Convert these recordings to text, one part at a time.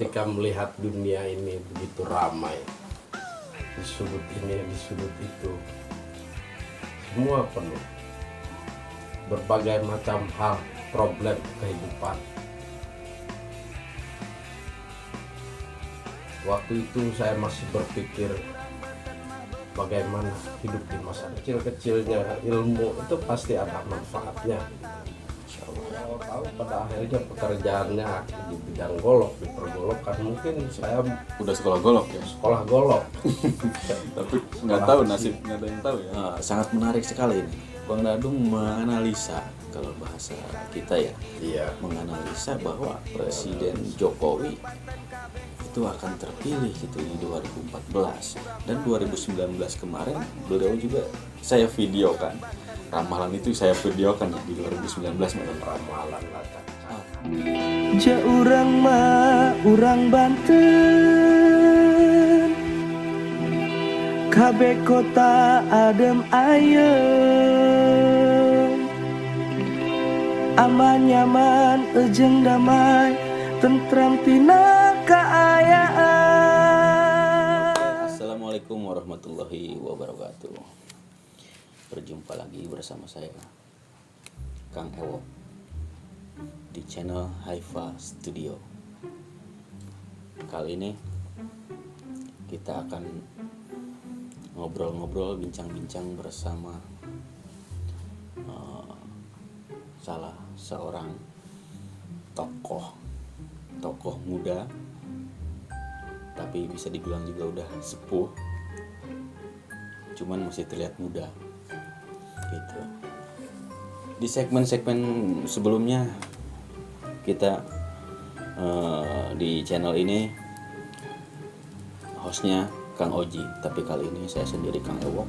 ketika melihat dunia ini begitu ramai, di sudut ini, di sudut itu, semua penuh berbagai macam hal, problem kehidupan. Waktu itu saya masih berpikir bagaimana hidup di masa kecil-kecilnya, ilmu itu pasti ada manfaatnya. Kalau tahu pada akhirnya pekerjaannya di bidang golok, dipergolokkan, mungkin saya Udah sekolah golok ya? sekolah golok. Tapi nggak tahu nasib, nggak ada yang tahu ya. Sangat menarik sekali ini. Bang Dadung menganalisa, kalau bahasa kita ya, Iya. menganalisa bahwa Presiden Jokowi itu akan terpilih gitu di 2014 dan 2019 kemarin beliau juga saya videokan. Ramalan itu saya videokan di 2019 malam. Ramalan lacak. Ja urang mah urang Banten, kabeh kota adem ayem, aman nyaman ejeng damai, tentram tina kaayaan. Assalamualaikum warahmatullahi wabarakatuh. Berjumpa lagi bersama saya Kang Ewo di channel Haifa Studio. Kali ini kita akan ngobrol-ngobrol, bincang-bincang bersama salah seorang tokoh muda, tapi bisa dibilang juga udah sepuh, cuman masih terlihat muda gitu. Di segmen-segmen sebelumnya kita di channel ini hostnya Kang Oji, tapi kali ini saya sendiri, Kang Ewo,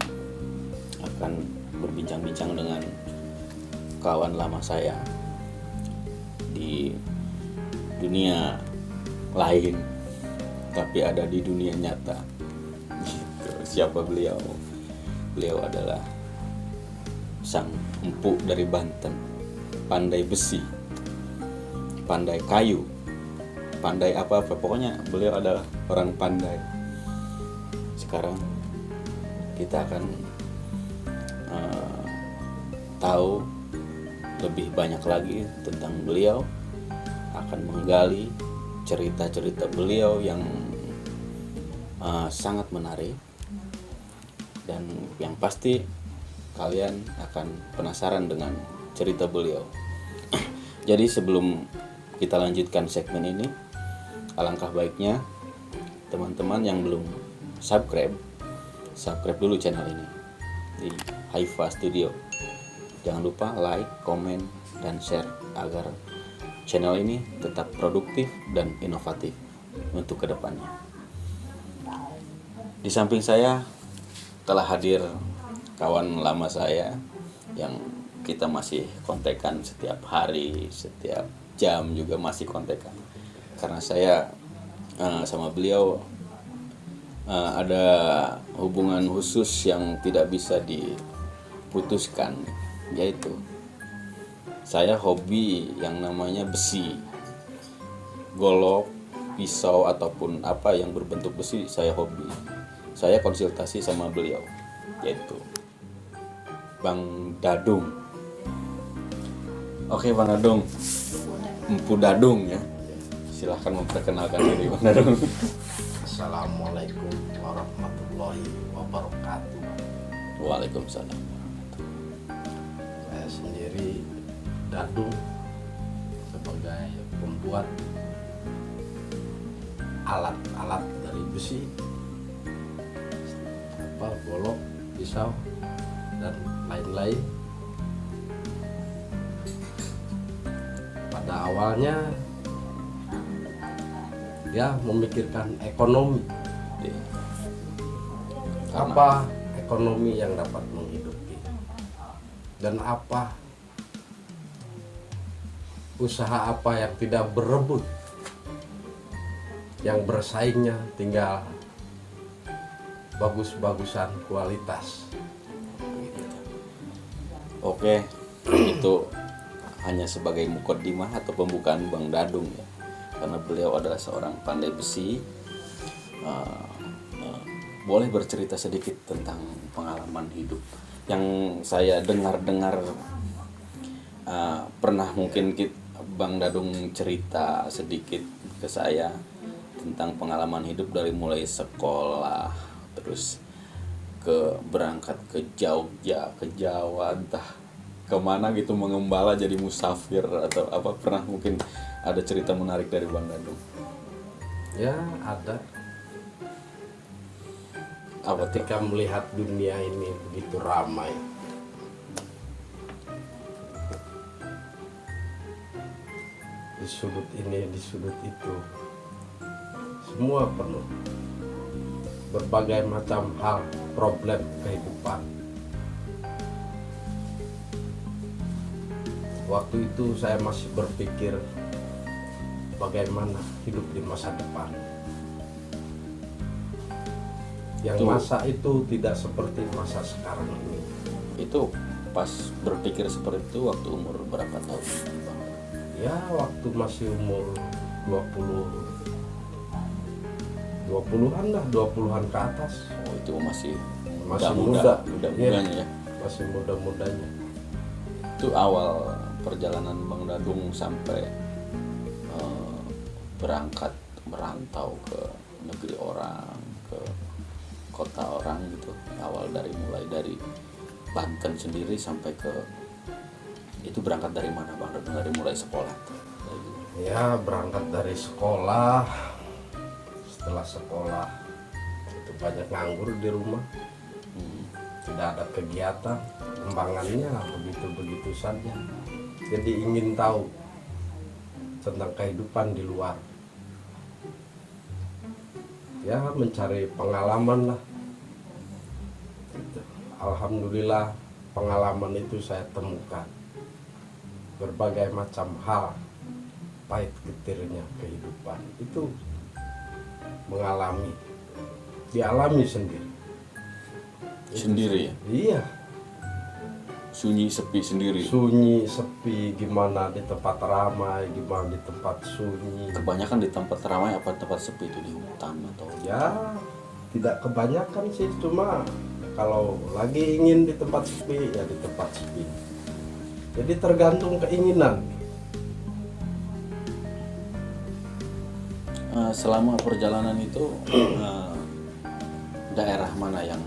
akan berbincang-bincang dengan kawan lama saya di dunia lain, tapi ada di dunia nyata gitu. Siapa beliau? Beliau adalah sang empu dari Banten, pandai besi, pandai kayu, pandai apa-apa, pokoknya beliau adalah orang pandai. Sekarang kita akan tahu lebih banyak lagi tentang beliau, akan menggali cerita-cerita beliau yang sangat menarik, dan yang pasti kalian akan penasaran dengan cerita beliau. Jadi sebelum kita lanjutkan segmen ini, alangkah baiknya teman-teman yang belum subscribe dulu channel ini di Haifa Studio. Jangan lupa like, komen, dan share agar channel ini tetap produktif dan inovatif untuk kedepannya. Di samping saya telah hadir kawan lama saya yang kita masih kontekan setiap hari, setiap jam juga masih kontekan. Karena saya sama beliau ada hubungan khusus yang tidak bisa diputuskan, yaitu saya hobi yang namanya besi, golok, pisau, ataupun apa yang berbentuk besi saya hobi. Saya konsultasi sama beliau, yaitu Bang Dadung. Oke Bang Dadung, Empu Dadung ya. Silahkan memperkenalkan diri Bang Dadung. Assalamualaikum warahmatullahi wabarakatuh. Waalaikumsalam. Saya sendiri Dadung sebagai pembuat alat-alat dari besi, golok, pisau, dan lain-lain. Pada awalnya ya memikirkan ekonomi. Apa ekonomi yang dapat menghidupi, dan apa usaha apa yang tidak berebut, yang bersaingnya tinggal bagus-bagusan kualitas. Oke, itu hanya sebagai mukaddimah atau pembukaan Bang Dadung ya. karena beliau adalah seorang pandai besi. Uh, Boleh bercerita sedikit tentang pengalaman hidup yang saya dengar-dengar. Pernah mungkin Bang Dadung cerita sedikit ke saya tentang pengalaman hidup dari mulai sekolah terus berangkat ke Jogja, ke Jawa, entah kemana gitu, mengembala jadi musafir atau apa. Pernah mungkin ada cerita menarik dari Bang Dadung? Ya ada. Apa tuh? Ketika melihat dunia ini begitu ramai, di sudut ini, di sudut itu, semua penuh berbagai macam hal, problem kehidupan. Waktu itu saya masih berpikir bagaimana hidup di masa depan. Yang masa itu tidak seperti masa sekarang ini. Itu pas berpikir seperti itu waktu umur berapa tahun, Bang? Ya waktu masih umur 20-an lah, 20-an ke atas. Oh, itu masih muda. muda-mudanya ya. Masih muda-mudanya. Itu awal perjalanan Bang Dadung sampai berangkat merantau ke negeri orang, ke kota orang gitu. Mulai dari Banten sendiri sampai ke itu, berangkat dari mana Bang Dadung? Dari mulai sekolah tuh? Ya berangkat dari sekolah. Setelah sekolah itu banyak nganggur di rumah. Tidak ada kegiatan, kembangannya begitu-begitu saja. Jadi ingin tahu tentang kehidupan di luar. Ya mencari pengalaman lah. Gitu. Alhamdulillah pengalaman itu saya temukan. Berbagai macam hal, pahit getirnya kehidupan itu dialami sendiri. Sendiri ya? Iya. Sunyi sepi sendiri. Sunyi sepi, gimana di tempat ramai, gimana di tempat sunyi. Kebanyakan di tempat ramai apa tempat sepi itu, di hutan atau? Ya tidak kebanyakan sih, cuma kalau lagi ingin di tempat sepi ya di tempat sepi. Jadi tergantung keinginan. Selama perjalanan itu daerah mana yang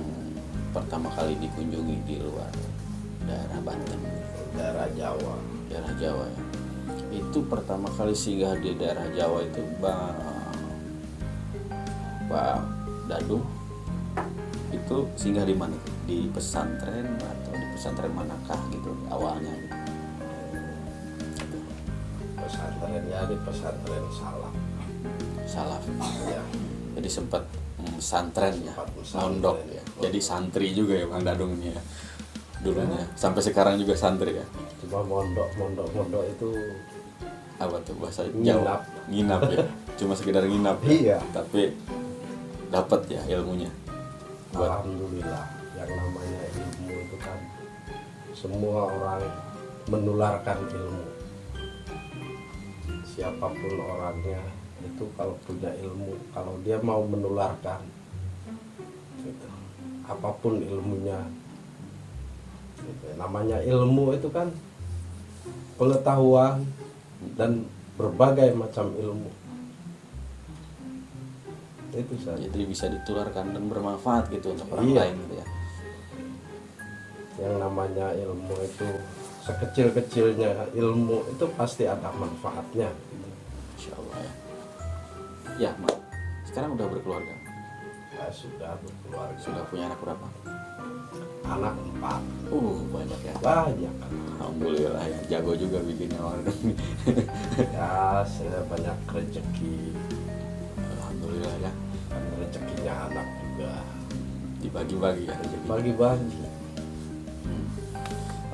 pertama kali dikunjungi di luar daerah Banten? Daerah Jawa. Daerah Jawa ya. Itu pertama kali singgah di daerah Jawa itu Pak Dadung itu singgah di mana? Di pesantren atau di pesantren manakah gitu awalnya gitu? Pesantren ya, di pesantren Salaf. Ya. Jadi sempat pesantren ya, Pesantren. mondok ya. Jadi santri juga ya Bang Dadung ini ya dulunya. Sampai sekarang juga santri ya. Cuma mondok itu Apa tuh bahasa Nginap. Jawa? Nginap ya. Cuma sekedar nginap. Ya? Iya. Tapi dapat ya ilmunya. Alhamdulillah, yang namanya ilmu itu kan semua orang menularkan ilmu. Siapapun orangnya itu kalau punya ilmu, kalau dia mau menularkan gitu, apapun ilmunya gitu. Namanya ilmu itu kan pengetahuan dan berbagai macam ilmu. Itu saja. Jadi bisa ditularkan dan bermanfaat gitu untuk orang Iya. lain gitu ya. Yang namanya ilmu itu sekecil-kecilnya ilmu itu pasti ada manfaatnya. Insya Allah ya. Ya, Mak. Sekarang udah berkeluarga. Ya, sudah berkeluarga. Sudah punya anak berapa? Anak 4. Banyak ya. Banyak kan. Alhamdulillah ya. Jago juga bikinnya orang. Ya, saya banyak rezeki. Alhamdulillah ya. Kan rezekinya anak juga. Dibagi-bagi ya rezeki. Bagi-bagi.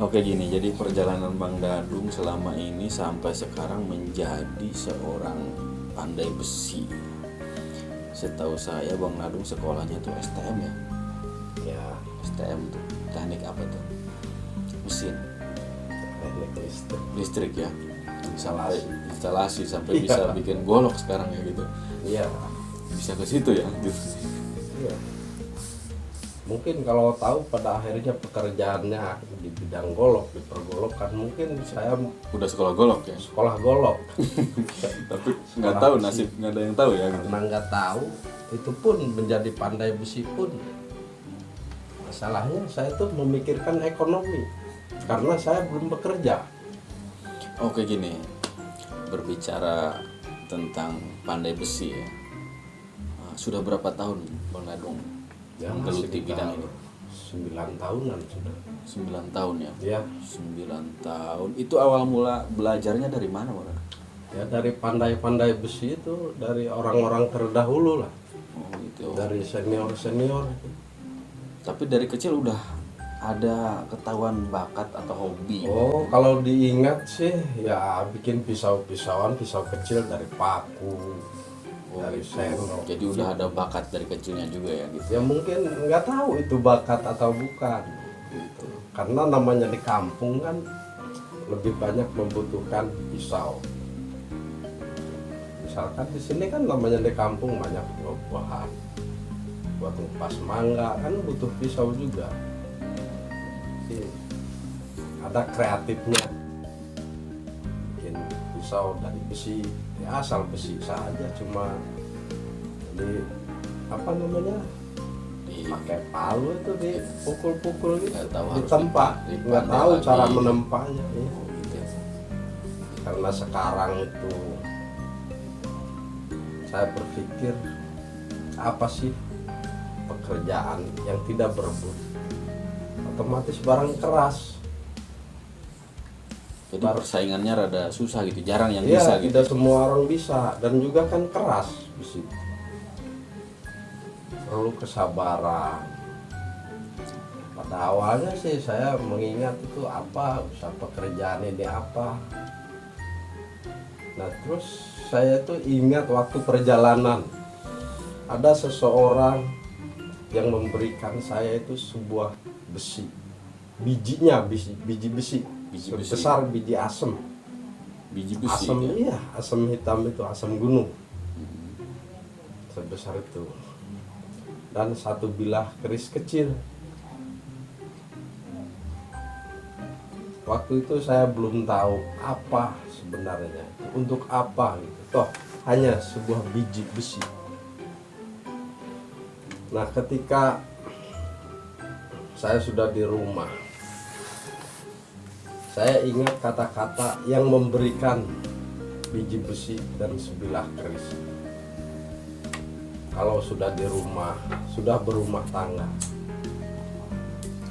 Oke gini, jadi perjalanan Bang Dadung selama ini sampai sekarang menjadi seorang pandai besi. Setahu saya Bang Dadung sekolahnya tuh STM ya. Ya, STM tuh teknik apa tuh? Mesin teknik listrik. listrik ya. instalasi sampai Iya. bisa bikin golok sekarang ya gitu. Iya. Bisa ke situ ya gitu. Iya. Mungkin kalau tahu pada akhirnya pekerjaannya di bidang golok, di pergolokan, mungkin saya Udah sekolah golok ya. sekolah golok. Tapi nggak tahu nasib, nggak ada yang tahu ya gitu. Karena nggak tahu, itu pun menjadi pandai besi pun. Masalahnya saya tuh memikirkan ekonomi, karena saya belum bekerja. Oke gini, berbicara tentang pandai besi ya. Sudah berapa tahun Bang Gadung Ya, menggeluti bidang ini? 9 tahunan sudah. 9 tahun ya. Ya, 9 tahun. Itu awal mula belajarnya dari mana, Bang? ya dari pandai-pandai besi itu dari orang-orang terdahulu lah, Oh gitu. dari senior-senior. Tapi dari kecil udah ada ketahuan bakat atau hobi. Oh, kalau diingat sih ya bikin pisau-pisauan, pisau kecil dari paku, dari sendok. Jadi udah ada bakat dari kecilnya juga ya gitu. Ya mungkin nggak tahu itu bakat atau bukan gitu. Karena namanya di kampung kan lebih banyak membutuhkan pisau. Misalkan di sini kan namanya di kampung banyak buah-buahan, buat ngupas mangga kan butuh pisau juga. Jadi, ada kreatifnya, bikin pisau dari besi, ya asal besi saja, cuma di apa namanya, pakai palu itu dipukul-pukul gitu, Nggak tahu harus ditempa, nggak dipandai tahu lagi. cara menempanya ya. Gitu. Karena sekarang itu saya berpikir apa sih pekerjaan yang tidak berebut, otomatis barang keras. Jadi persaingannya rada susah gitu, jarang yang Iya, bisa gitu. tidak semua orang bisa, dan juga kan keras besi. Perlu kesabaran. Pada awalnya sih saya mengingat itu apa, usaha pekerjaan ini apa. Nah terus saya tuh ingat waktu perjalanan ada seseorang yang memberikan saya itu sebuah besi, bijinya biji besi, Biji besi. sebesar biji asem. Biji besi. Asam, ya. iya, asam hitam itu, asam gunung sebesar itu, dan satu bilah keris kecil. Waktu itu saya belum tahu apa sebenarnya, untuk apa gitu. Toh hanya sebuah biji besi. Nah ketika saya sudah di rumah, saya ingat kata-kata yang memberikan biji besi dan sebilah keris. Kalau sudah di rumah, sudah berumah tangga,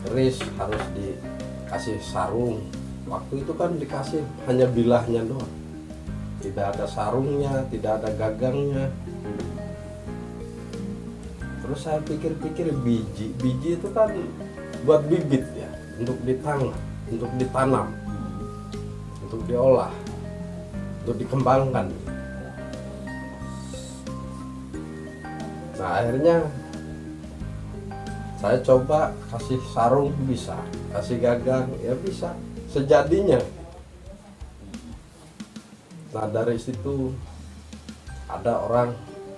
keris harus dikasih sarung. Waktu itu kan dikasih hanya bilahnya doang, tidak ada sarungnya, tidak ada gagangnya. Terus saya pikir-pikir, biji itu kan buat bibit ya, untuk ditanam, untuk ditanam, untuk diolah, untuk dikembangkan. Nah akhirnya saya coba kasih sarung bisa, kasih gagang ya bisa, sejadinya. Nah dari situ ada orang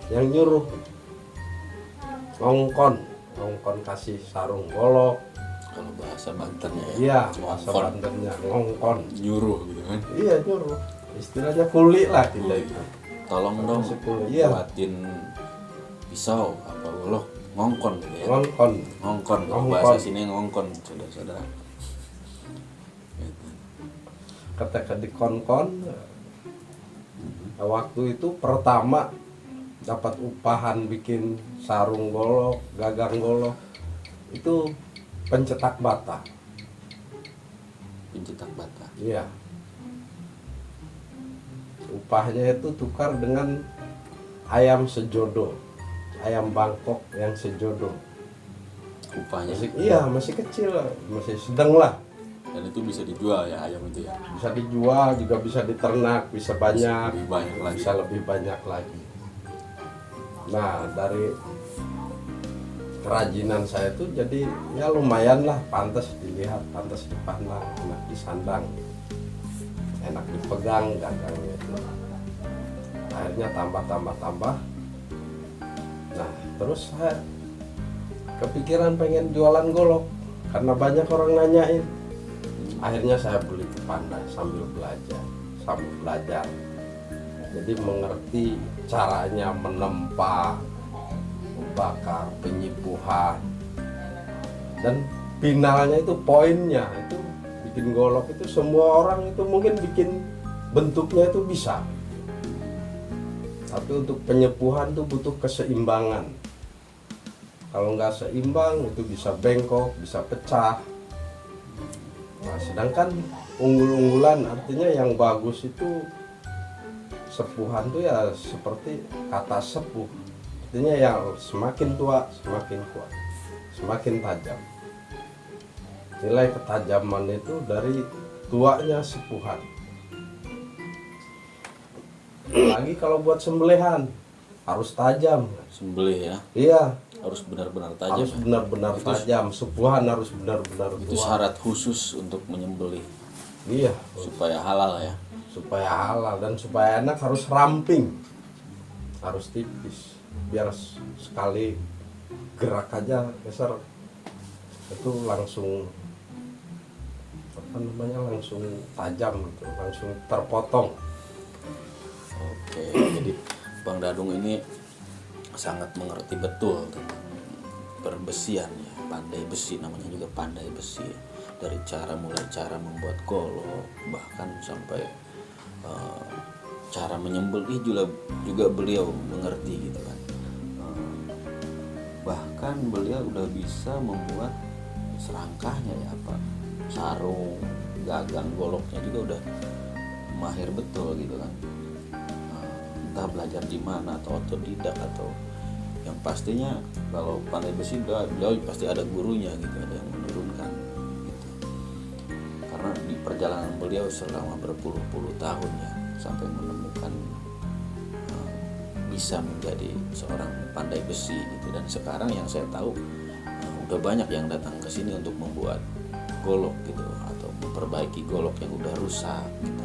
yang nyuruh ngongkon kasih sarung golok. Kalau bahasa Bantennya ya. Iya, bahasa Ngongkon. Bantennya ngongkon. Nyuruh gitu kan. Iya nyuruh, istilahnya kuli lah kita itu. Tolong dong Masih kuli, iya. buatin pisau apa golok ngongkon gitu ya. Ngongkon. Ngongkon kalau Ngongkon. bahasa sini ngongkon saudara-saudara. Gitu. Ketika dikonkon, waktu itu pertama dapat upahan bikin sarung golok, gagang golok, itu pencetak bata. Pencetak bata. Iya. Upahnya itu tukar dengan ayam sejodoh, ayam Bangkok yang sejodoh. Upahnya. Masih kecil, masih sedang lah. Dan itu bisa dijual ya ayam itu ya. Bisa dijual, juga bisa diternak, bisa banyak, Lebih banyak lagi. bisa lebih banyak lagi. Nah dari kerajinan saya tuh jadi ya lumayan lah, pantas dilihat, pantas dipandang, enak disandang. enak dipegang gagangnya itu. Akhirnya tambah. Nah terus saya kepikiran pengen jualan golok karena banyak orang nanyain. Akhirnya saya beli ke Pandai sambil belajar. Jadi mengerti caranya menempa, membakar, penyipuhan, dan finalnya itu poinnya itu bikin golok itu semua orang itu mungkin bikin bentuknya itu bisa. Tapi untuk penyepuhan itu butuh keseimbangan. Kalau nggak seimbang itu bisa bengkok, bisa pecah. Nah, sedangkan unggul-unggulan artinya yang bagus itu sepuhan tuh ya seperti kata sepuh. Artinya yang semakin tua semakin kuat, semakin tajam. Nilai ketajaman itu dari tuanya sepuhan. Lagi kalau buat sembelihan harus tajam. Sembelih ya. Iya, Harus benar-benar tajam. harus benar-benar tajam. Sepuhan harus benar-benar Itu tua. syarat khusus untuk menyembelih Iya, supaya halal ya. supaya halal dan supaya enak harus ramping, harus tipis, biar sekali gerak aja geser itu langsung langsung tajam gitu, langsung terpotong. Oke, jadi Bang Dadung ini sangat mengerti betul tentang perbesian ya, pandai besi, namanya juga pandai besi. Dari mulai cara membuat golok, bahkan sampai cara menyembelih juga beliau mengerti gitu kan. Bahkan beliau udah bisa membuat serangkahnya ya, apa sarung, gagang, goloknya juga udah mahir betul gitu kan. Entah belajar di mana atau otodidak atau yang pastinya kalau pandai besi beliau pasti ada gurunya gitu, ada yang menurunkan gitu. Karena di perjalanan beliau selama berpuluh-puluh tahun ya sampai menemukan bisa menjadi seorang pandai besi gitu. Dan sekarang yang saya tahu udah banyak yang datang ke sini untuk membuat golok gitu atau memperbaiki golok yang udah rusak gitu.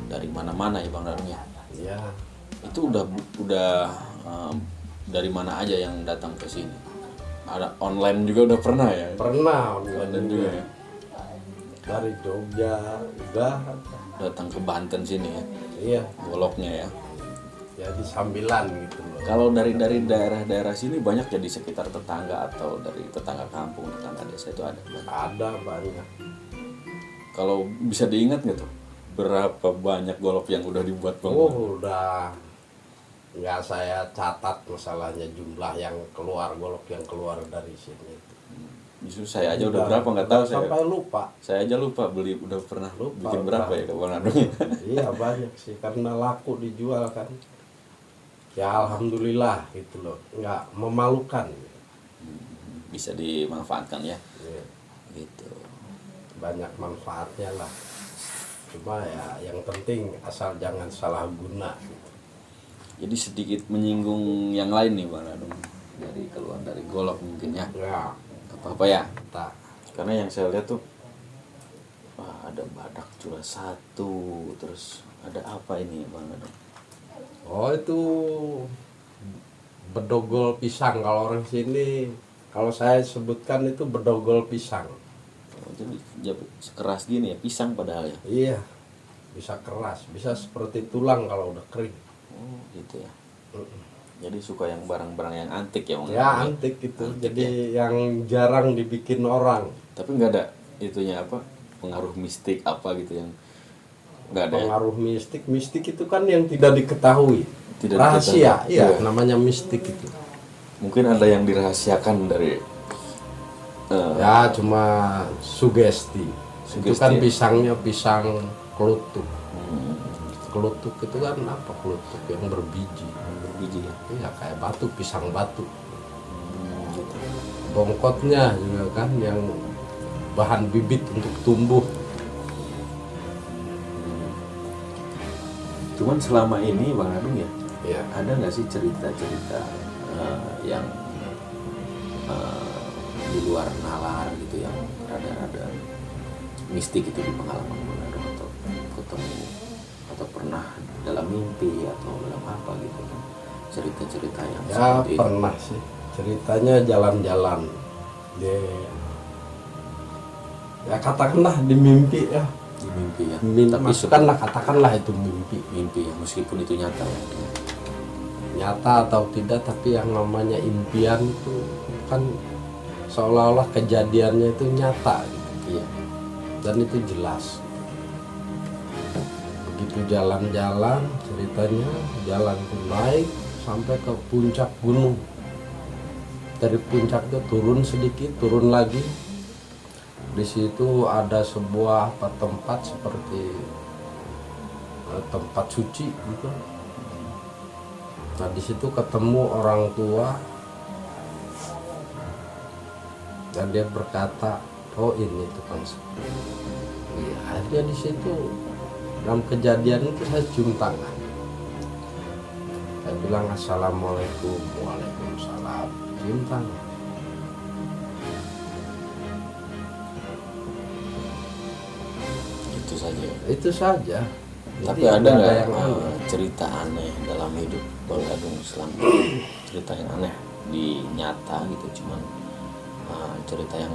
Dari mana-mana ya Bang Dadung ya. Iya. Itu udah dari mana aja yang datang ke sini? Ada online juga udah pernah ya? Pernah Online juga ya. Dari Jogja udah. Datang ke Banten sini ya. Iya, Goloknya ya. jadi sambilan gitu loh. Kalau dari daerah-daerah sini banyak ya di sekitar tetangga atau dari tetangga kampung, tetangga desa itu ada. Ada banyak. Kalau bisa diingat nggak tuh berapa banyak golok yang udah dibuat Bang? Oh, udah nggak saya catat masalahnya jumlah yang keluar, golok yang keluar dari sini. Justru saya aja udah berapa nggak tahu saya. Sampai lupa. Saya aja lupa beli, udah pernah Lupa, bikin berapa udah. ya Bang Dadung? Iya banyak sih karena laku dijual kan. Ya alhamdulillah gitu loh, nggak memalukan. Bisa dimanfaatkan ya. Ya, Gitu. banyak manfaatnya lah. Cuma ya yang penting asal jangan salah guna. Gitu. Jadi sedikit menyinggung yang lain nih Bang Dadung, dari keluar dari golok mungkin ya. Ya, Apa-apa ya. tak. Karena yang saya lihat tuh ada badak cuma satu, terus ada apa ini Bang Dadung? Oh itu bedogol pisang kalau orang sini, kalau saya sebutkan itu bedogol pisang. Oh, jadi keras gini ya, pisang padahal ya. Iya, bisa keras, bisa seperti tulang kalau udah kering. Oh gitu ya. Jadi suka yang barang-barang yang antik ya Bang Ya Dadung? antik gitu, Antik jadi yang jarang dibikin orang. Tapi nggak ada itunya apa, pengaruh mistik apa gitu yang nggak ada ya? Pengaruh mistik itu kan yang tidak diketahui. Tidak Rahasia, diketahui. iya, Iya. namanya mistik itu. Mungkin ada yang dirahasiakan dari Ya cuma sugesti. Itu Sugesti kan ya? pisangnya pisang kelutuk. Kelutuk itu kan apa kelutuk yang berbiji. berbiji ya. Iya kayak batu, pisang batu. Gitu. Bongkotnya juga kan yang bahan bibit untuk tumbuh. Cuman selama ini Bang Dadung ya, Ya. ada nggak sih cerita-cerita yang di luar nalar gitu yang ada mistik itu di pengalaman Bang Dadung atau ketemu atau pernah dalam mimpi atau dalam apa gitu kan, cerita-cerita yang Ya seperti itu. pernah sih, ceritanya jalan-jalan dia, ya katakanlah di mimpi ya, Di mimpi ya. Tapi masukkanlah katakanlah itu mimpi, mimpi ya, meskipun itu nyata ya. nyata atau tidak, tapi yang namanya impian itu kan seolah-olah kejadiannya itu nyata gitu. Iya. Dan itu jelas. Begitu jalan-jalan ceritanya, jalan itu naik sampai ke puncak gunung. Dari puncak itu turun sedikit, turun lagi. Di situ ada sebuah tempat seperti tempat suci gitu. Nah di situ ketemu orang tua dan dia berkata, oh ini tukang sapu. Iya, akhirnya di situ dalam kejadian itu saya cium tangan. Saya bilang assalamualaikum, waalaikumsalam, cium tangan. Itu saja. Itu saja. Tapi Jadi ada nggak nggak yang aneh. cerita aneh dalam hidup Bang Dadung selama cerita yang aneh di nyata gitu, cuman cerita yang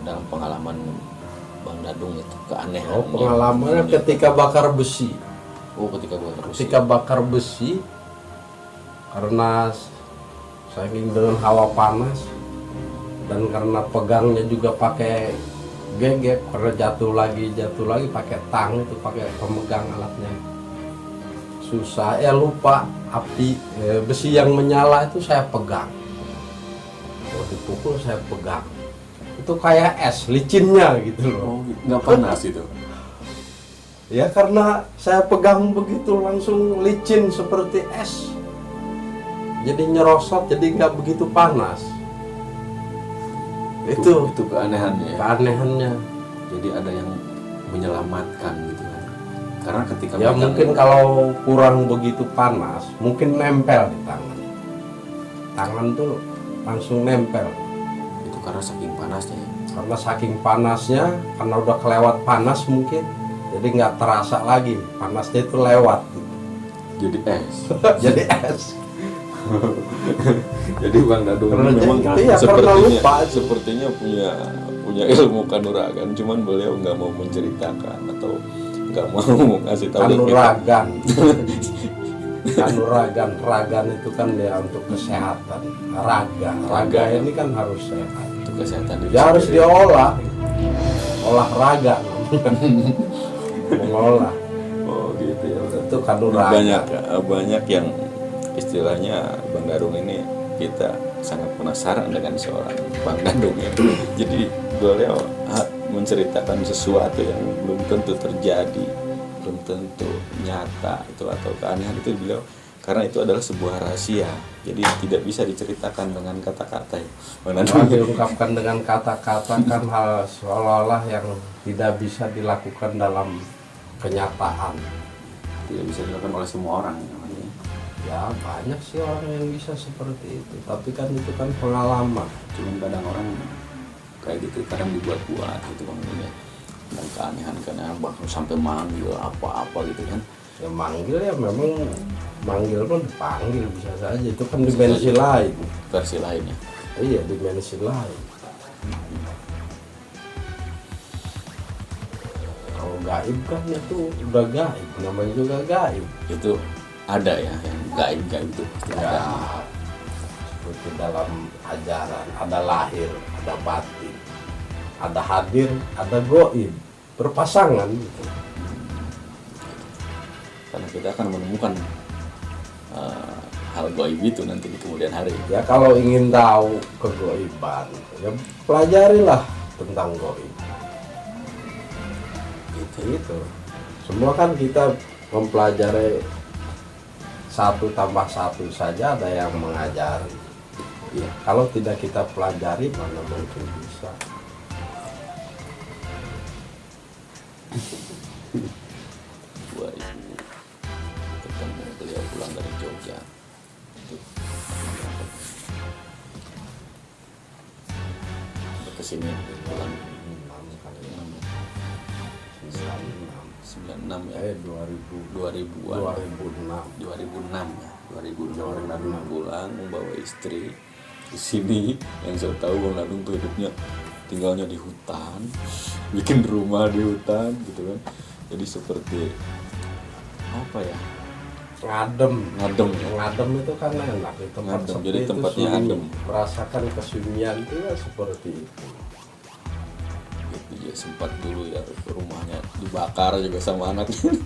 dalam pengalaman Bang Dadung itu keanehan. Oh, pengalamannya ketika bakar besi. Oh, ketika bakar besi. Ketika bakar besi, karena saking dengan hawa panas dan karena pegangnya juga pakai gegep, karena jatuh lagi pakai tang, itu pakai pemegang alatnya susah, lupa api besi yang menyala itu saya pegang. Kalau dipukul saya pegang, itu kayak es licinnya gitu loh. Oh, nggak panas itu. Ya karena saya pegang begitu langsung licin seperti es, jadi nyerosot, jadi nggak begitu panas. Itu keanehannya. keanehannya. Jadi ada yang menyelamatkan gitu kan. Karena ketika Ya megang- mungkin kalau kurang begitu panas, mungkin nempel di tangan. Tangan tuh langsung nempel. itu karena saking panasnya ya. Karena saking panasnya, karena udah kelewat panas mungkin, jadi nggak terasa lagi panasnya itu lewat. Jadi es. Jadi es. Jadi Bang Dadung Karena ini memang iya, karena lupa. sepertinya punya ilmu kanuragan, cuman beliau nggak mau menceritakan atau nggak mau ngasih tahu ke kita. Kanuragan. Kanuragan itu kan ya untuk kesehatan. Raga ini kan harus sehat. Itu kesehatan diri Ya harus sendiri. diolah. Olahraga. Mengolah. Oh gitu ya. Itu kanuragan. Banyak yang istilahnya Bang Dadung ini kita sangat penasaran dengan seorang Bang Dadung ya. Jadi beliau menceritakan sesuatu yang belum tentu terjadi, belum tentu nyata itu atau keanehan itu beliau, karena itu adalah sebuah rahasia. Jadi tidak bisa diceritakan dengan kata-kata ya. Bang Kalau Dadung. diungkapkan dengan kata-kata kan hal seolah-olah yang tidak bisa dilakukan dalam kenyataan. Tidak bisa dilakukan oleh semua orang namanya. Ya banyak sih orang yang bisa seperti itu, tapi kan itu kan pengalaman. Cuman kadang orang kayak gitu kadang dibuat-buat gitu Bang ya. Dan keanehan bahkan sampai manggil apa-apa gitu kan. Ya manggil ya memang manggil pun dipanggil bisa saja, itu kan dimensi lain. Versi lainnya. Iya, dimensi lain. Kalau gaib kan itu udah gaib, namanya juga gaib. Itu ada ya yang gaib-gaib itu pasti ada. Ya, seperti dalam ajaran ada lahir, ada batin, ada hadir, ada goib, berpasangan gitu. Karena kita akan menemukan hal gaib itu nanti di kemudian hari. Ya kalau ingin tahu kegoiban, ya pelajarilah tentang goib. Gitu. Semua kan kita mempelajari 1+1 saja, ada yang mengajari. Ya, kalau tidak kita pelajari mana mungkin bisa. Ketemu beliau pulang dari Jogja. Itu kesini bulan 96 kali 96. 96 ya. 2000-an 2006 ya. 2006 Bang Nadung pulang membawa istri di sini. Yang saya tahu Bang Nadung tuh hidupnya tinggalnya di hutan, bikin rumah di hutan gitu kan. Jadi seperti apa ya? ngadem Ngadem. itu kan enak di tempat Ngadem, sepi jadi itu tempatnya sunyi. adem. Merasakan kesunyian itu ya seperti itu. Gitu ya, sempat dulu ya rumahnya dibakar juga sama anaknya.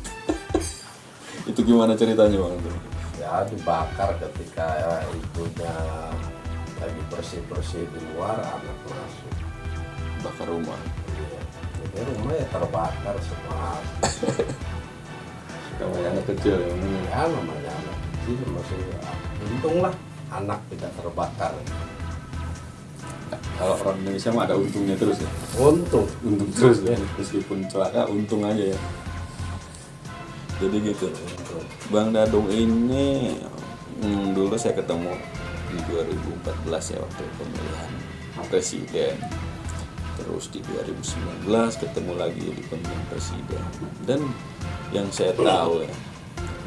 Itu gimana ceritanya Bang Nadung? Ya dibakar ketika ibunya lagi bersih-bersih di luar, anak masuk. Bakar rumah. Iya. Jadi rumah ya terbakar semua. Namanya anak kecil ya. Ya namanya anak kecil masih untung lah anak tidak terbakar. Kalau orang Indonesia mah ada untungnya terus ya. Untung Terus ya, meskipun celaka untung aja ya. Jadi gitu. Bang Nadung ini dulu saya ketemu di 2014 ya waktu pemilihan presiden. Terus di 2019 ketemu lagi di pemilihan presiden. Dan yang saya tahu ya,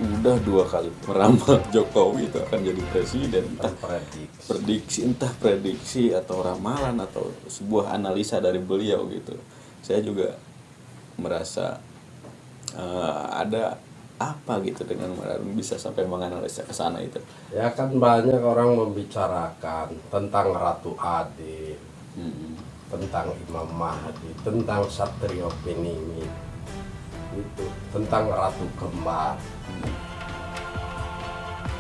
udah 2 kali meramal Jokowi itu akan jadi presiden. Entah prediksi atau ramalan atau sebuah analisa dari beliau gitu. Saya juga merasa ada apa gitu dengan bisa sampai menganalisa ke sana itu. ya kan banyak orang membicarakan tentang Ratu Adil, tentang Imam Mahdi, tentang Satrio Piningit, itu tentang Ratu Kembar.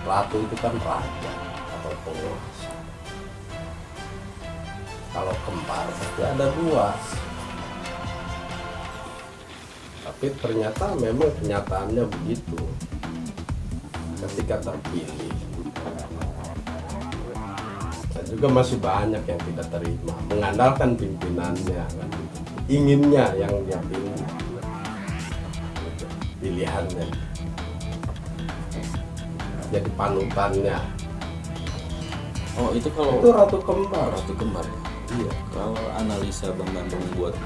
Ratu itu kan raja atau penguasa. Kalau kembar pasti ada 2. Tapi ternyata memang kenyataannya begitu. Ketika terpilih, dan juga masih banyak yang tidak terima, mengandalkan pimpinannya, kan, inginnya yang dia pilih, pilihannya, jadi panutannya. Oh itu kalau Itu Ratu Kembar. Ratu Kembar ya? Iya. Kalau analisa Bang Nadung buat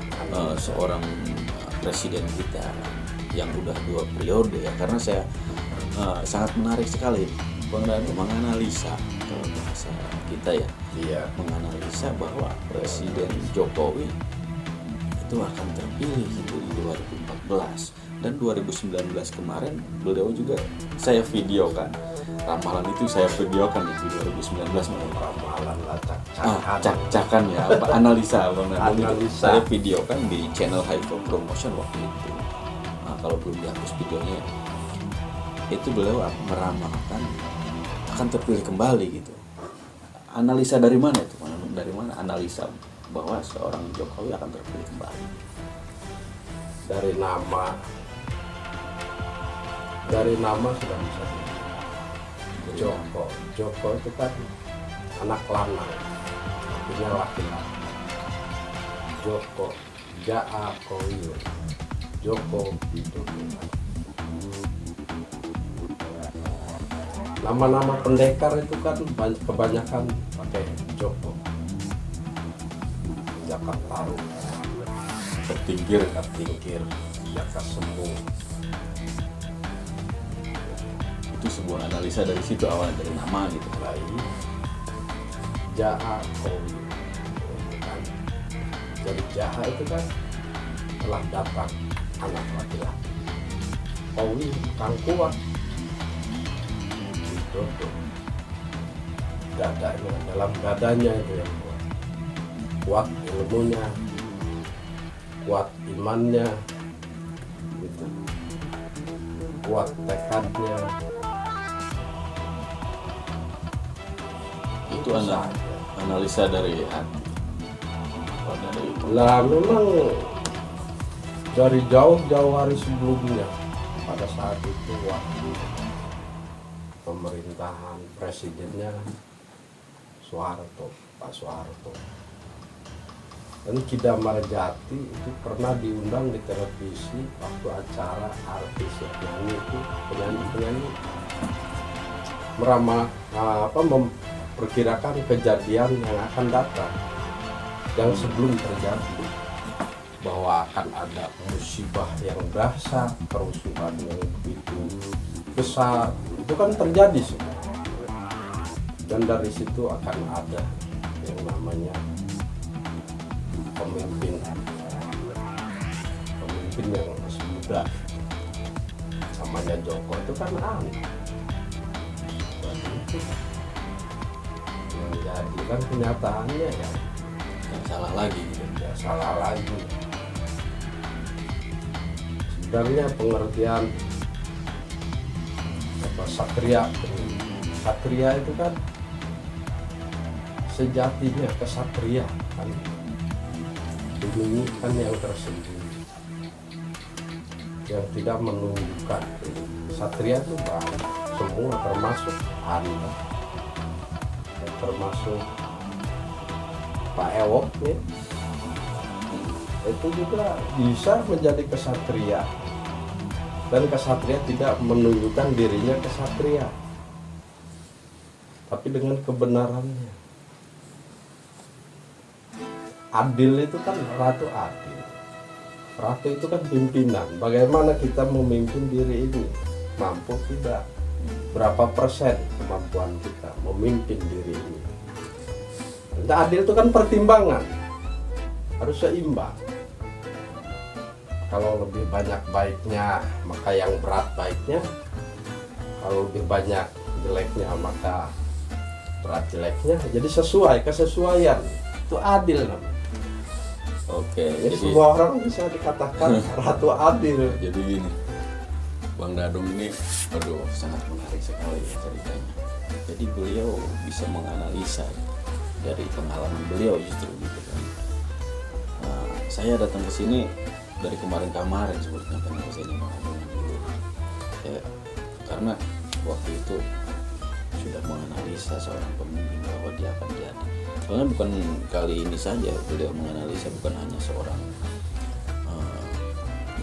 seorang presiden kita yang udah 2 periode ya, karena saya sangat menarik sekali Bang Nadung menganalisa, kalau bahasa kita ya, Iya. menganalisa bahwa Presiden Jokowi itu akan terpilih gitu di 2014 dan 2019 kemarin beliau juga saya videokan. Ramalan itu saya videokan ya di 2019 Ramalan lah, cak-cakan ya, apa analisa Bang Nadung itu Analisa. saya videokan di channel Hypo Promotion waktu itu. Nah, kalau belum dihapus videonya itu beliau meramalkan akan terpilih kembali gitu. Analisa dari mana itu? Dari mana analisa bahwa seorang Jokowi akan terpilih kembali? Dari nama sudah bisa dilihat. Joko itu kan anak lanang, artinya laki-laki. Joko Jaakowi, Joko Widodo. Nama-nama pendekar itu kan kebanyakan pakai Joko. Jaka Tarub, Tertingkir Jaka Sembung. itu sebuah analisa dari situ awalnya dari nama gitu. Bayi Jaakowi, kan? Jadi Jaa itu kan telah datang anak laki-laki. Kowi kang kuat. Widodo, dadanya, dalam dadanya itu yang kuat ilmunya, kuat imannya, gitu. Kuat tekadnya. Itu analisa dari Lah memang dari jauh-jauh hari sebelumnya, pada saat itu waktu pemerintahan presidennya Pak Soeharto, dan Ki Damar Jati itu pernah diundang di televisi waktu acara artis nyanyi itu, penyanyi meramal memperkirakan kejadian yang akan datang yang sebelum terjadi. bahwa akan ada musibah yang dahsyat, kerusuhan yang begitu besar, itu kan terjadi sih. Dan dari situ akan ada yang namanya pemimpin yang masih muda, namanya Joko itu kan aneh. Dan itu yang jadi kan kenyataannya ya yang salah lagi gitu. ya salah lagi. Sebenarnya pengertian apa satria itu kan sejatinya kesatria kan, ini kan yang tersembunyi, yang tidak menunjukkan. Satria itu banyak, semua termasuk Anda, termasuk Pak Ewok nih, itu juga bisa menjadi kesatria, dan kesatria tidak menunjukkan dirinya kesatria, tapi dengan kebenarannya. Adil itu kan ratu adil, ratu itu kan pimpinan. Bagaimana kita memimpin diri ini, mampu tidak, berapa persen kemampuan kita memimpin diri ini. Nah, adil itu kan pertimbangan, harus seimbang. Kalau lebih banyak baiknya, maka yang berat baiknya. Kalau lebih banyak jeleknya, maka berat jeleknya. Jadi sesuai, kesesuaian. Itu adil namanya. Oke, Jadi jadi semua orang bisa dikatakan ratu adil. jadi gini, Bang Dadung ini, aduh, sangat menarik sekali ya ceritanya. Jadi beliau bisa menganalisa dari pengalaman beliau justru gitu kan. Saya datang ke sini dari kemarin sebetulnya kan saya di Bang dulu. Ya, karena waktu itu sudah menganalisa seorang pemimpin bahwa dia akan jadi. Soalnya bukan kali ini saja beliau menganalisa, bukan hanya seorang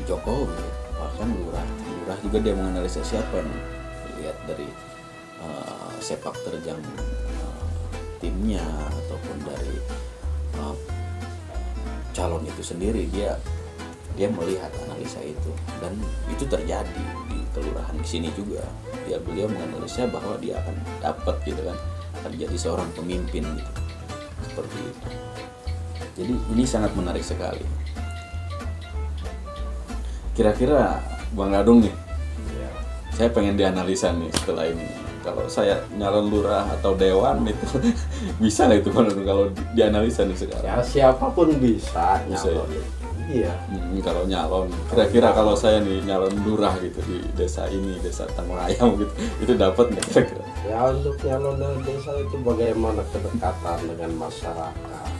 Jokowi, bahkan lurah juga dia menganalisa siapa nih. Lihat dari sepak terjang timnya ataupun dari calon itu sendiri, dia melihat analisa itu, dan itu terjadi di kelurahan di sini juga. Beliau menganalisa bahwa dia akan dapat gitu kan, akan jadi seorang pemimpin gitu, seperti itu. Jadi ini sangat menarik sekali. Kira-kira Bang Dadung nih, Ya. saya pengen dianalisa nih setelah ini. Kalau saya nyalon lurah atau dewan itu bisa nggak itu Bang Dadung kalau dianalisa nih sekarang? Ya siapapun bisa Bisa, nyalon. Iya. Kalau nyalon, kira-kira kalau saya nih nyalon lurah gitu di desa ini, desa Tanglayam gitu, itu dapat nggak kira-kira? Ya untuk nyalon dari desa itu bagaimana kedekatan dengan masyarakat.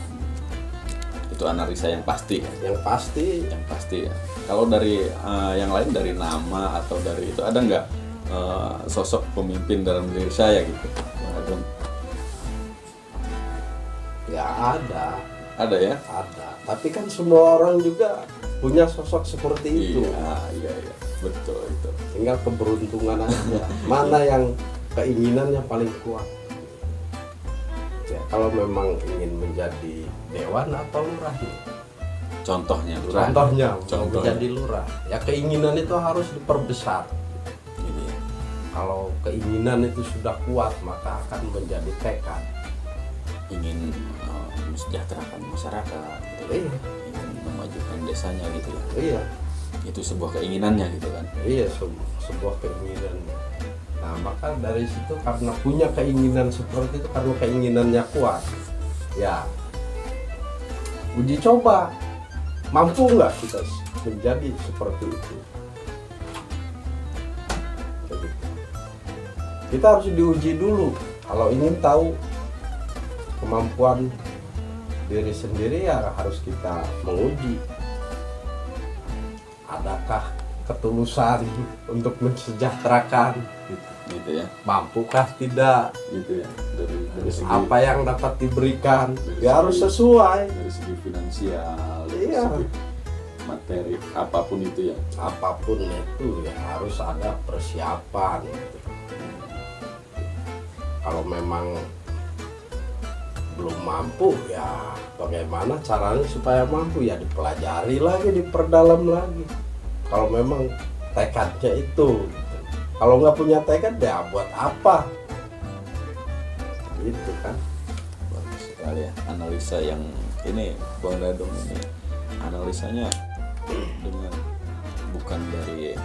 Itu analisa yang pasti kan? Yang pasti Ya. Kalau dari yang lain, dari nama atau dari itu, ada nggak sosok pemimpin dalam diri saya gitu? ya ada. Ada ya? Ada. Tapi kan semua orang juga punya sosok seperti itu. Iya, betul itu. Tinggal keberuntungan aja. Mana yang keinginannya paling kuat. Ya, kalau memang ingin menjadi dewan atau lurah nih. Contohnya lurah. Contohnya Contohnya. menjadi lurah. Ya keinginan itu harus diperbesar. Gitu ya. Kalau keinginan itu sudah kuat, maka akan menjadi tekad. Ingin mensejahterakan masyarakat gitu. Iya. Ingin memajukan desanya gitu ya. Iya. Itu sebuah keinginannya gitu kan. Iya, sebuah keinginan. Nah, maka dari situ karena punya keinginan seperti itu, karena keinginannya kuat, ya uji coba, mampu nggak kita menjadi seperti itu. Jadi, kita harus diuji dulu. Kalau ingin tahu kemampuan diri sendiri, ya harus kita menguji. Adakah ketulusan untuk mensejahterakan, Gitu ya. mampukah tidak, Gitu ya. Dari segi apa yang dapat diberikan, Dari ya harus segi- sesuai. dari segi finansial, dari Iya. segi materi, apapun itu ya. Apapun itu ya harus ada persiapan. Kalau memang belum mampu, ya bagaimana caranya supaya mampu, ya dipelajari lagi, diperdalam lagi. Kalau memang tekadnya itu, kalau nggak punya tekad ya buat apa? Gitu kan. Bagus sekali ya analisa yang ini Bang Dadung ini analisanya dengan bukan dari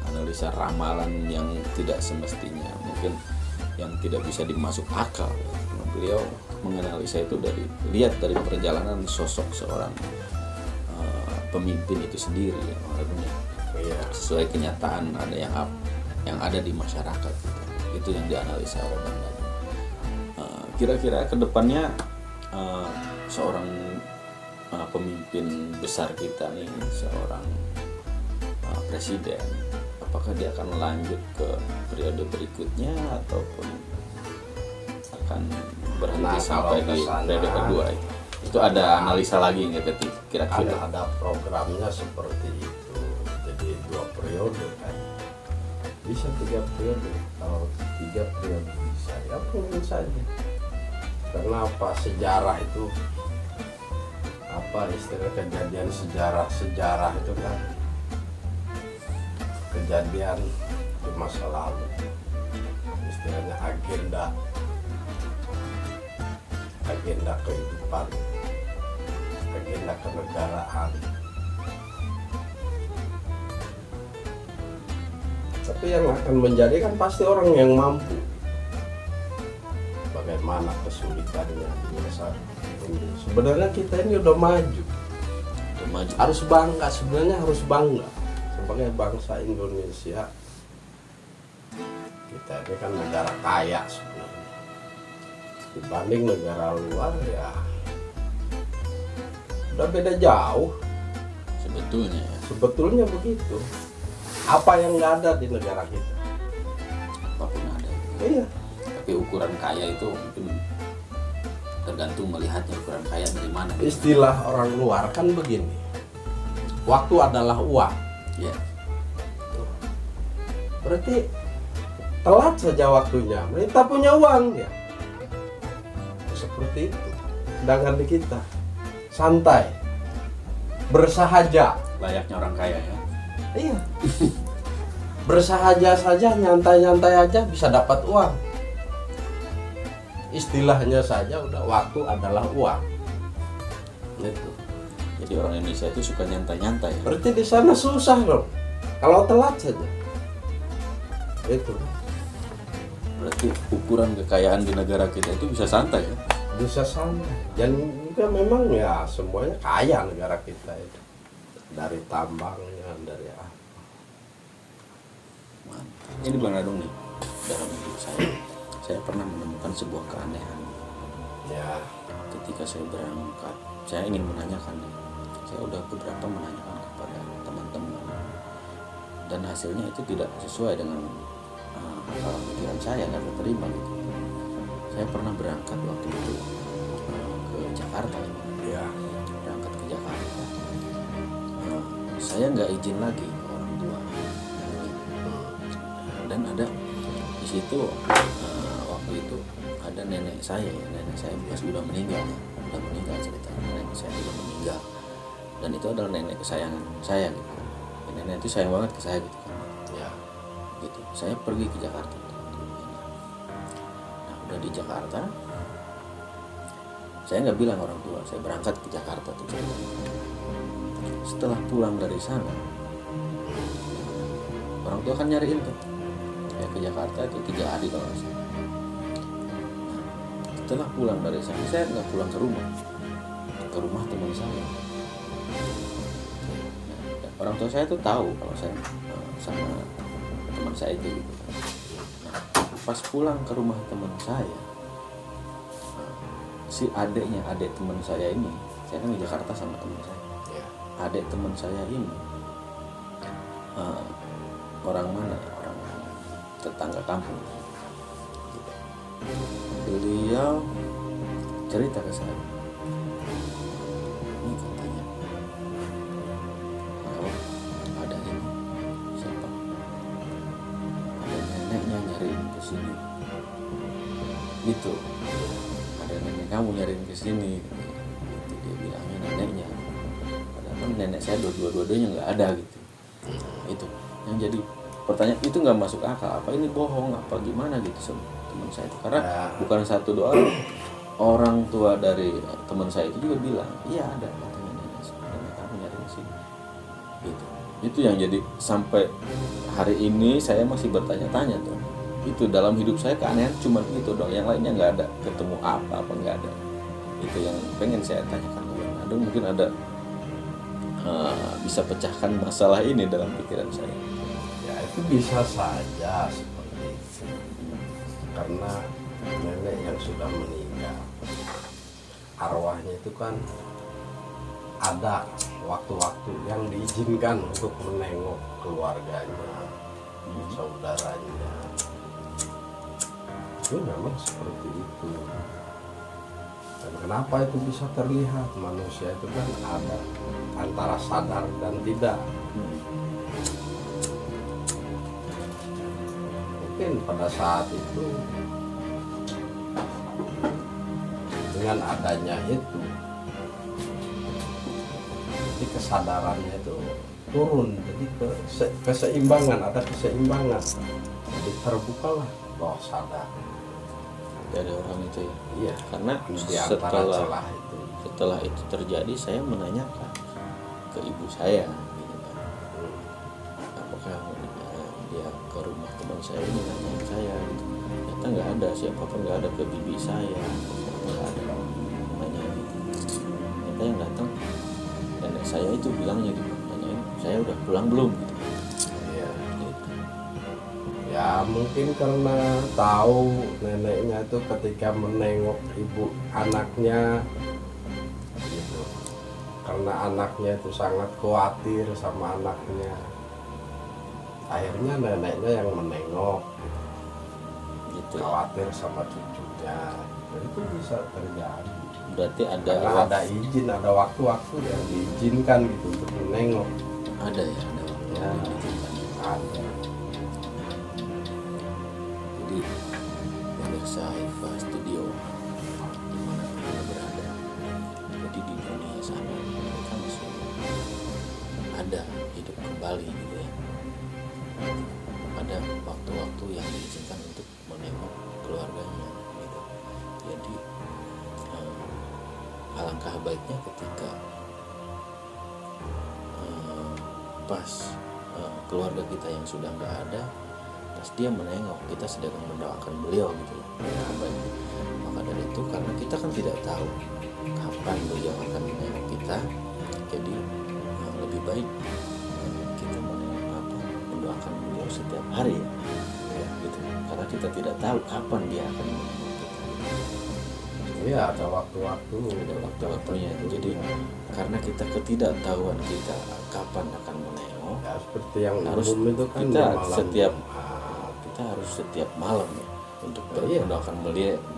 analisa ramalan yang tidak semestinya, mungkin yang tidak bisa dimasuk akal. Beliau menganalisa itu lihat dari perjalanan sosok seorang pemimpin itu sendiri, ya, sesuai kenyataan ada yang ada di masyarakat gitu. Itu yang dianalisa oleh Bang Dadung. Kira-kira kedepannya seorang pemimpin besar kita nih, seorang presiden, apakah dia akan lanjut ke periode berikutnya ataupun akan berhenti sampai di periode kedua? Itu ada analisa lagi nggak kira-kira? Ada programnya seperti itu. Jadi 2 periode kan, bisa 3 periode. Kalau 3 periode bisa, ya mungkin saja. Karena apa, sejarah itu apa istilah kejadian sejarah itu kan kejadian di masa lalu, istilahnya agenda kehidupan, agenda kenegaraan. Tapi yang akan menjadi kan pasti orang yang mampu. Bagaimana kesulitannya di masa ini. Sebenarnya kita ini udah maju. Harus bangga, sebenarnya harus bangga sebagai bangsa Indonesia. Kita ini kan negara kaya sebenarnya. Dibanding negara luar ya udah beda jauh. Sebetulnya begitu. Apa yang nggak ada di negara kita? Apapun ada. Iya. Tapi ukuran kaya itu mungkin tergantung melihatnya ukuran kaya dari mana. Istilah orang luar kan begini, waktu adalah uang. Ya. Berarti telat saja waktunya, kita punya uang ya. Seperti itu. Sedangkan di kita santai, bersahaja. Layaknya orang kaya ya. Iya. Bersahaja saja, nyantai-nyantai aja bisa dapat uang. Istilahnya saja udah waktu adalah uang. Itu. Jadi orang Indonesia itu suka nyantai-nyantai. Ya? Berarti di sana susah dong. Kalau telat saja. Itu. Berarti ukuran kekayaan di negara kita itu bisa santai ya? Bisa santai. Dan juga memang ya semuanya kaya negara kita itu. Dari tambangnya, dari apa. Mantap. Ini Bang Dadung nih, dalam hidup saya pernah menemukan sebuah keanehan. Ya. Ketika saya berangkat, saya ingin menanyakan. Saya udah beberapa menanyakan kepada teman-teman, dan hasilnya itu tidak sesuai dengan akal pikiran saya, nggak terima gitu. Saya pernah berangkat waktu itu ke Jakarta. Ya. Berangkat ke Jakarta. Saya nggak izin lagi ke orang tua. Dan ada di situ waktu itu ada nenek saya sudah meninggal ya. Sudah meninggal ceritanya, nenek saya sudah meninggal. Dan itu adalah nenek kesayangan saya gitu. Nenek itu sayang banget ke saya gitu kan. Ya. Gitu. Saya pergi ke Jakarta. Nah, udah di Jakarta, saya nggak bilang orang tua, saya berangkat ke Jakarta tuh ceritanya. Setelah pulang dari sana, orang tua kan nyariin tuh. Saya ke Jakarta itu 3 hari kalau nggak salah. Setelah pulang dari sana, saya nggak pulang ke rumah teman saya. Nah, orang tua saya tuh tahu kalau saya sama teman saya itu gitu. Nah, pas pulang ke rumah teman saya, si adik teman saya ini, saya kan di Jakarta sama teman saya. Adik teman saya ini orang mana ya, orang tetangga kampung gitu. Beliau cerita ke saya, ini katanya kalau ada ini siapa, ada neneknya nyariin ke sini gitu. ada nenek kamu nyariin ke sini gitu. Dia bilangnya neneknya, padahal kan nenek saya dua-duanya nggak ada gitu. Itu yang jadi pertanyaan, itu nggak masuk akal, apa ini bohong apa gimana gitu teman saya itu, karena bukan satu dua orang tua dari teman saya itu juga bilang iya ada katanya nenek kamu nyariin ke sini gitu. Itu yang jadi sampai hari ini saya masih bertanya-tanya tuh. Itu dalam hidup saya keanehan cuma itu dong, yang lainnya nggak ada, ketemu apa nggak ada. Itu yang pengen saya tanyakan ke Bang Adung, mungkin ada bisa pecahkan masalah ini dalam pikiran saya. Ya itu bisa saja seperti itu, karena nenek yang sudah meninggal, arwahnya itu kan ada waktu-waktu yang diizinkan untuk menengok keluarganya, saudaranya. Itu memang seperti itu. Dan kenapa itu bisa terlihat? Manusia itu kan ada antara sadar dan tidak. Mungkin pada saat itu dengan adanya itu, jadi kesadarannya itu turun, jadi keseimbangan, ada keseimbangan, jadi terbukalah loh sadar Dari orang itu ya. iya, Karena di antara celah itu. setelah itu terjadi, saya menanyakan ke ibu saya gitu kan, apakah dia ke rumah teman saya ini, nanyain saya gitu. Ternyata nggak ada, siapapun nggak ada, ke bibi saya nggak ada nanya gitu. Ternyata yang datang nenek saya itu bilangnya gitu, nanyain saya udah pulang belum gitu. Iya. Gitu. Ya mungkin karena tahu neneknya itu ketika menengok ibu anaknya gitu, karena anaknya itu sangat khawatir sama anaknya, akhirnya neneknya yang menengok Gitu. khawatir sama cucunya. Dan itu bisa terjadi Berarti ada karena ada izin, ada waktu-waktu yang diizinkan gitu untuk menengok. ada waktu Ya. diizinkan. Ada. Jadi pemirsa Haifa Studio dimana kita berada, jadi di dunia sana mereka masih ada hidup kembali gitu ya. Ada waktu-waktu yang diizinkan untuk menengok keluarganya gitu. Jadi alangkah baiknya ketika pas keluarga kita yang sudah nggak ada, pas dia menengok, kita sedang mendoakan beliau gitu ya. Maka dari itu, karena kita kan tidak tahu kapan beliau akan menengok kita, jadi lebih baik kita mendoakan beliau setiap hari ya, gitu. Karena kita tidak tahu kapan dia akan menengok kita. Iya, ada waktu-waktu. Ada waktu-waktunya. Jadi karena kita ketidaktahuan kita kapan akan menengok, Ya seperti yang harus umum itu kan kita di malam setiap Jumat. kita harus setiap malam ya untuk Iya. mendoakan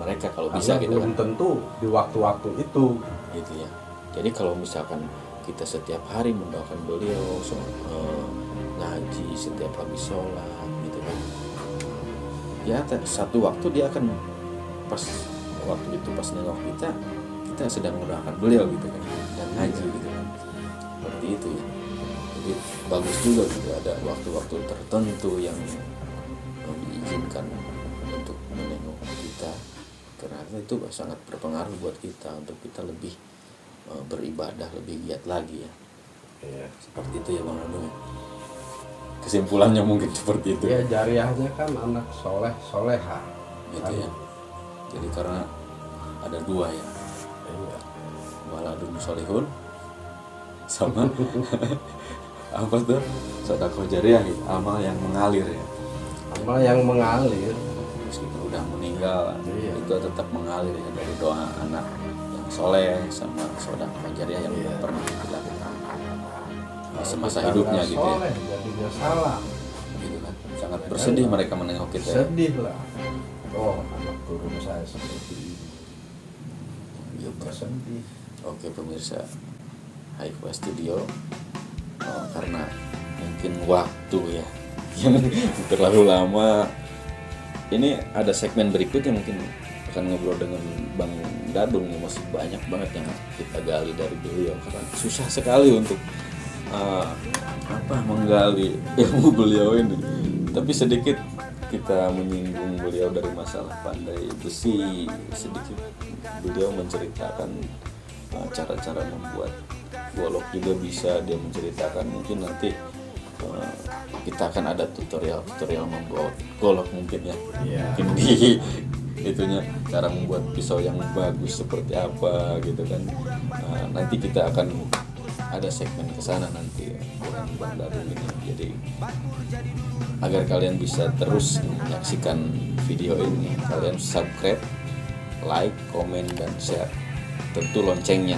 mereka kalau Karena bisa gitu belum kan, tentu di waktu-waktu itu. gitu ya. Jadi kalau misalkan kita setiap hari mendoakan beliau, ngaji setiap habis sholat gitu kan, ya satu waktu dia akan pas waktu itu pas nengok kita sedang mendoakan beliau gitu kan, dan ngaji gitu kan, seperti itu ya. Jadi bagus juga gitu ada waktu-waktu tertentu yang diizinkan untuk menengok kita, karena itu sangat berpengaruh buat kita untuk kita lebih beribadah lebih giat lagi ya. Iya. Seperti itu ya Bang Adung ya. Kesimpulannya mungkin seperti itu Ya jariahnya kan anak soleh soleha. gitu ya. Jadi karena ada dua ya, Iya. waladun solihun sama apa tuh, sedekah jariah gitu, amal yang mengalir ya. Amal yang mengalir. Meskipun udah meninggal, Iya. itu tetap mengalir ya, dari doa anak yang soleh sama sedekah jariah yang udah Iya. pernah dilakukan semasa Kita hidupnya nggak gitu ya. soleh, jadinya salah. Gitu kan. Sangat bersedih mereka menengok kita ya. Sedih lah. Oh anak turun saya seperti ini. Gitu. Bersedih. Oke pemirsa Haifa Studio, karena mungkin waktu ya yang terlalu lama, ini ada segmen berikutnya mungkin akan ngobrol dengan Bang Dadung nih, masih banyak banget yang kita gali dari beliau karena susah sekali untuk menggali ilmu beliau ini. Tapi sedikit kita menyinggung beliau dari masalah pandai besi, sedikit beliau menceritakan cara-cara membuat golok juga bisa dia menceritakan. Mungkin nanti kita akan ada tutorial membuat golok mungkin ya. Mungkin di itunya cara membuat pisau yang bagus seperti apa gitu kan. Nanti kita akan ada segmen kesana nanti dengan Bang Dadung ini. Jadi agar kalian bisa terus menyaksikan video ini, kalian subscribe, like, komen, dan share. Tentu loncengnya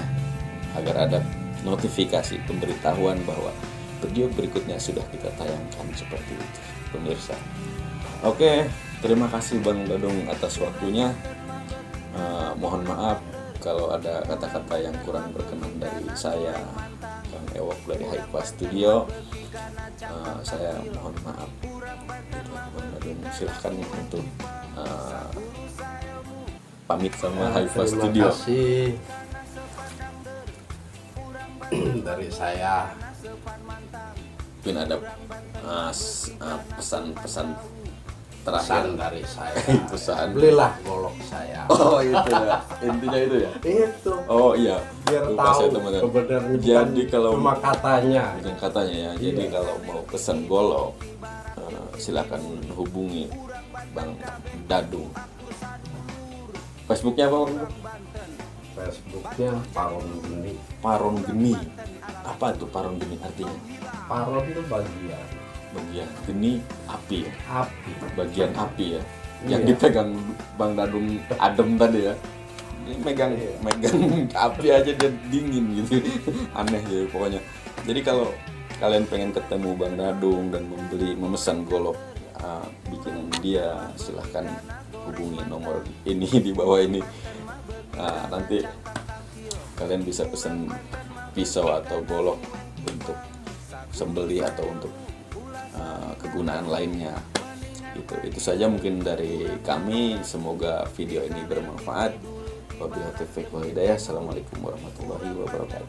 agar ada notifikasi pemberitahuan bahwa video berikutnya sudah kita tayangkan seperti itu, pemirsa. Oke, terima kasih Bang Dadung atas waktunya. Mohon maaf kalau ada kata-kata yang kurang berkenan dari saya, Kang Ewok dari Haifa Studio. Saya mohon maaf. Bang Dadung silahkan untuk pamit sama Haifa Studio. Terima kasih dari saya. Mungkin ada pesan-pesan terakhir Pesan dari saya. Pesan. Belilah golok saya. Oh itu ya, intinya itu ya. Itu Oh iya, biar lupa tahu saya, teman-teman. sebenarnya Jadi bukan kalau cuma katanya. dengan katanya ya, jadi Iya. kalau mau pesan golok silakan hubungi Bang Dadung. Facebooknya apa Bang? Facebooknya Paron Geni. Paron Geni. Apa tuh Paron Geni artinya? Paron itu Bagian geni api ya. api. Bagian api ya. Yang Iya. dipegang Bang Dadung adem tadi ya. Ini megang api aja dia dingin gitu. Aneh gitu pokoknya. Jadi kalau kalian pengen ketemu Bang Dadung dan memesan golok bikinan dia, silahkan hubungi nomor ini di bawah ini. Nanti kalian bisa pesan pisau atau golok untuk sembelih atau untuk kegunaan lainnya. Itu saja mungkin dari kami. Semoga video ini bermanfaat. Wabillahi taufiq wal hidayah. Assalamualaikum warahmatullahi wabarakatuh.